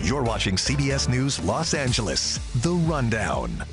You're watching CBS News Los Angeles, The Rundown.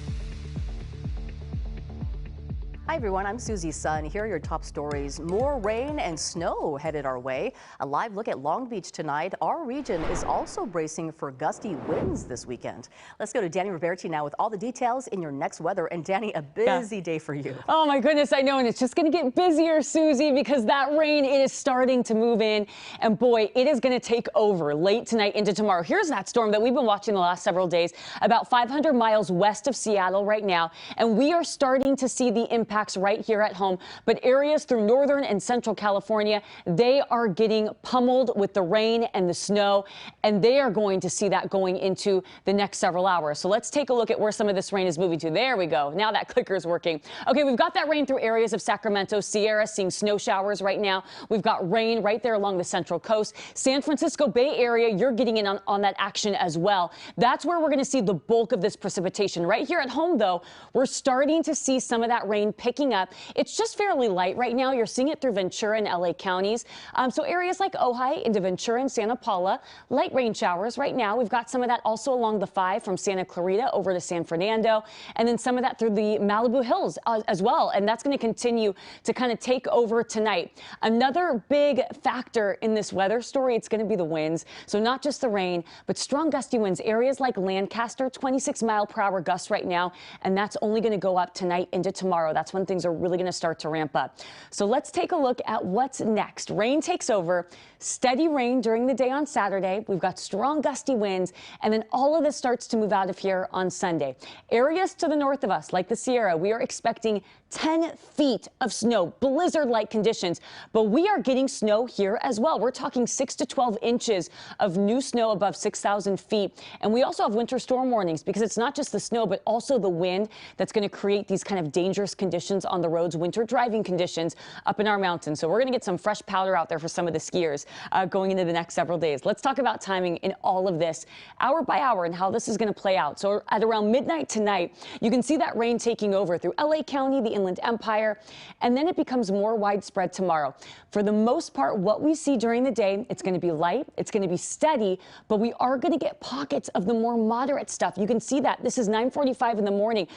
Hi everyone, I'm Susie Sun. Here are your top stories. More rain and snow headed our way. A live look at Long Beach tonight. Our region is also bracing for gusty winds this weekend. Let's go to Dani Ruberti now with all the details in your next weather. And Dani, a busy day for you. Oh my goodness, I know, and it's just going to get busier, Susie, because that rain, it is starting to move in. And boy, it is going to take over late tonight into tomorrow. Here's that storm that we've been watching the last several days, about 500 miles west of Seattle right now. And we are starting to see the impact right here at home, but areas through northern and central California, they are getting pummeled with the rain and the snow, and they are going to see that going into the next several hours. So let's take a look at where some of this rain is moving to. There we go. Now that clicker is working. Okay, we've got that rain through areas of Sacramento, Sierra, seeing snow showers right now. We've got rain right there along the central coast. San Francisco Bay Area, you're getting in on that action as well. That's where we're going to see the bulk of this precipitation. Right here at home, though, we're starting to see some of that rain picking up. It's just fairly light right now. You're seeing it through Ventura and LA counties. So areas like Ojai into Ventura and Santa Paula, light rain showers right now. We've got some of that also along the 5 from Santa Clarita over to San Fernando, and then some of that through the Malibu Hills as well. And that's going to continue to kind of take over tonight. Another big factor in this weather story, it's going to be the winds. So not just the rain, but strong gusty winds. Areas like Lancaster, 26-mile-per-hour gusts right now, and that's only going to go up tonight into tomorrow. That's when things are really going to start to ramp up. So let's take a look at what's next. Rain takes over. Steady rain during the day on Saturday. We've got strong gusty winds, and then all of this starts to move out of here on Sunday. Areas to the north of us, like the Sierra, we are expecting 10 feet of snow, blizzard-like conditions, but we are getting snow here as well. We're talking 6 to 12 inches of new snow above 6,000 feet. And we also have winter storm warnings because it's not just the snow, but also the wind that's going to create these kind of dangerous conditions on the roads, winter driving conditions up in our mountains. So we're going to get some fresh powder out there for some of the skiers going into the next several days. Let's talk about timing in all of this, hour by hour, and how this is going to play out. So at around midnight tonight, you can see that rain taking over through LA County, the Inland Empire, and then it becomes more widespread tomorrow. For the most part, what we see during the day, it's going to be light, it's going to be steady, but we are going to get pockets of the more moderate stuff. You can see that. This is 9:45 in the morning,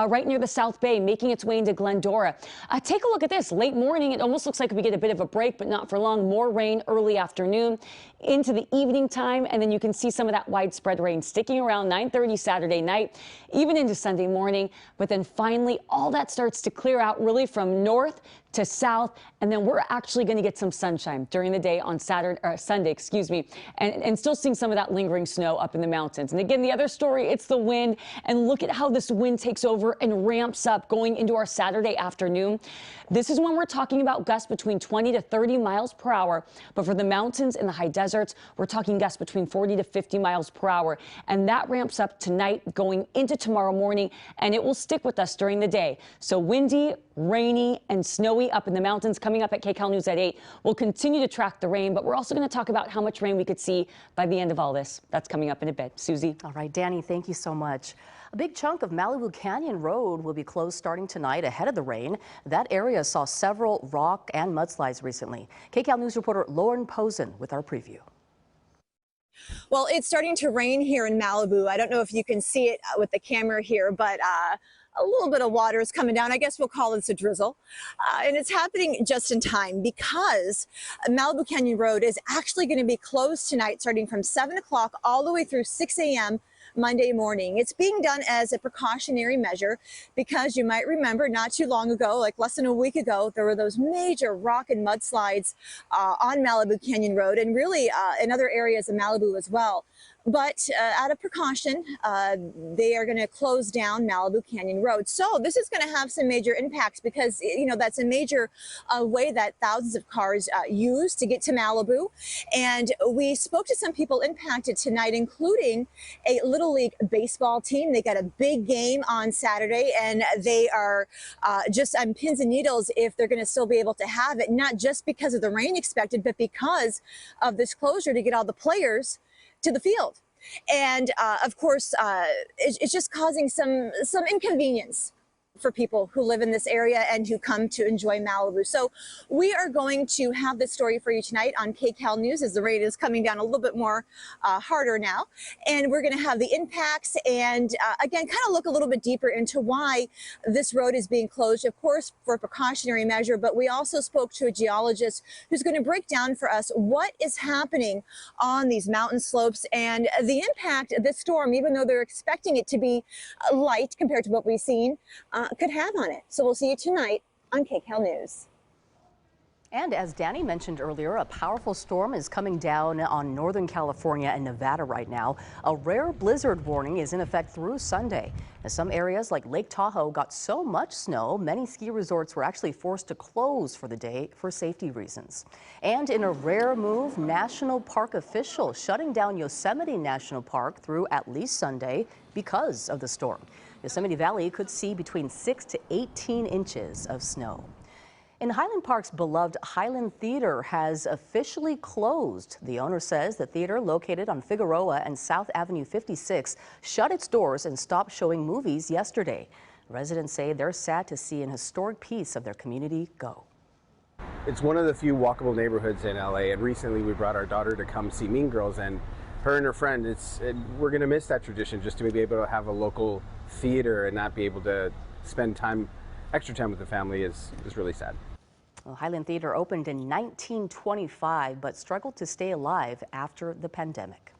right near the South Bay, making its way into Glendora. Take a look at this. Late morning, it almost looks like we get a bit of a break, but not for long. More rain early afternoon into the evening time, and then you can see some of that widespread rain sticking around 9:30 Saturday night, even into Sunday morning. But then finally, all that starts to clear out really from north to south, and then we're actually going to get some sunshine during the day on Sunday, and still seeing some of that lingering snow up in the mountains. And again, the other story, it's the wind, and look at how this wind takes over and ramps up going into our Saturday afternoon. This is when we're talking about gusts between 20 to 30 miles per hour, but for the mountains and the high deserts, we're talking gusts between 40 to 50 miles per hour, and that ramps up tonight going into tomorrow morning, and it will stick with us during the day. So windy, rainy, and snowy up in the mountains. Coming up at KCAL News at 8, we'll continue to track the rain, but we're also going to talk about how much rain we could see by the end of all this. That's coming up in a bit. Susie. All right, Dani, thank you so much. A big chunk of Malibu Canyon Road will be closed starting tonight ahead of the rain. That area saw several rock and mudslides recently. KCAL News reporter Lauren Posen with our preview. Well, it's starting to rain here in Malibu. I don't know if you can see it with the camera here, but a little bit of water is coming down. I guess we'll call this a drizzle. And it's happening just in time because Malibu Canyon Road is actually going to be closed tonight starting from 7 o'clock all the way through 6 a.m. Monday morning. It's being done as a precautionary measure because you might remember not too long ago, like less than a week ago, there were those major rock and mudslides on Malibu Canyon Road and really in other areas of Malibu as well. But out of precaution, they are going to close down Malibu Canyon Road. So this is going to have some major impacts because, you know, that's a major way that thousands of cars use to get to Malibu. And we spoke to some people impacted tonight, including a Little League baseball team. They got a big game on Saturday, and they are just on pins and needles if they're going to still be able to have it, not just because of the rain expected, but because of this closure to get all the players to the field. And of course, it's just causing some inconvenience for people who live in this area and who come to enjoy Malibu. So we are going to have this story for you tonight on KCAL News as the rain is coming down a little bit more harder now. And we're going to have the impacts and again, kind of look a little bit deeper into why this road is being closed, of course, for a precautionary measure. But we also spoke to a geologist who's going to break down for us what is happening on these mountain slopes and the impact this storm, even though they're expecting it to be light compared to what we've seen, could have on it. So we'll see you tonight on KCAL News. And as Dani mentioned earlier, a powerful storm is coming down on Northern California and Nevada right now. A rare blizzard warning is in effect through Sunday. As some areas like Lake Tahoe got so much snow, many ski resorts were actually forced to close for the day for safety reasons. And in a rare move, national park officials shutting down Yosemite National Park through at least Sunday because of the storm. Yosemite Valley could see between 6 to 18 inches of snow. In Highland Park's beloved Highland Theater has officially closed. The owner says the theater, located on Figueroa and South Avenue 56, shut its doors and stopped showing movies yesterday. Residents say they're sad to see an historic piece of their community go. It's one of the few walkable neighborhoods in LA, and recently we brought our daughter to come see Mean Girls, and her and her friend, we're going to miss that tradition, just to be able to have a local theater and not be able to spend extra time with the family is really sad. Well, Highland Theater opened in 1925 but struggled to stay alive after the pandemic.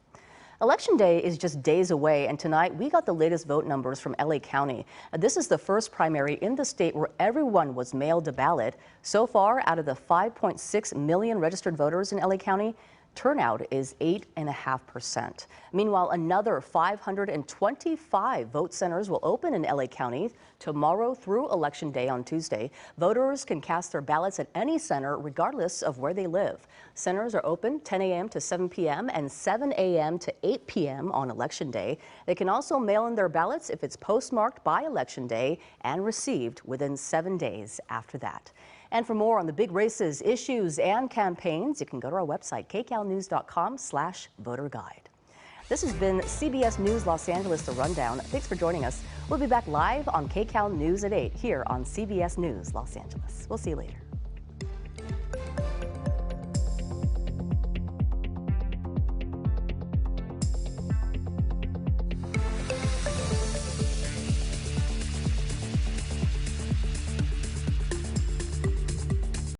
Election Day is just days away, and tonight we got the latest vote numbers from LA County. This is the first primary in the state where everyone was mailed a ballot. So far, out of the 5.6 million registered voters in LA County, turnout is 8.5%. Meanwhile, another 525 vote centers will open in LA County tomorrow through Election Day on Tuesday. Voters can cast their ballots at any center regardless of where they live. Centers are open 10 a.m. to 7 p.m. and 7 a.m. to 8 p.m. on Election Day. They can also mail in their ballots if it's postmarked by Election Day and received within 7 days after that. And for more on the big races, issues, and campaigns, you can go to our website, kcalnews.com/voter guide. This has been CBS News Los Angeles, The Rundown. Thanks for joining us. We'll be back live on KCAL News at 8 here on CBS News Los Angeles. We'll see you later.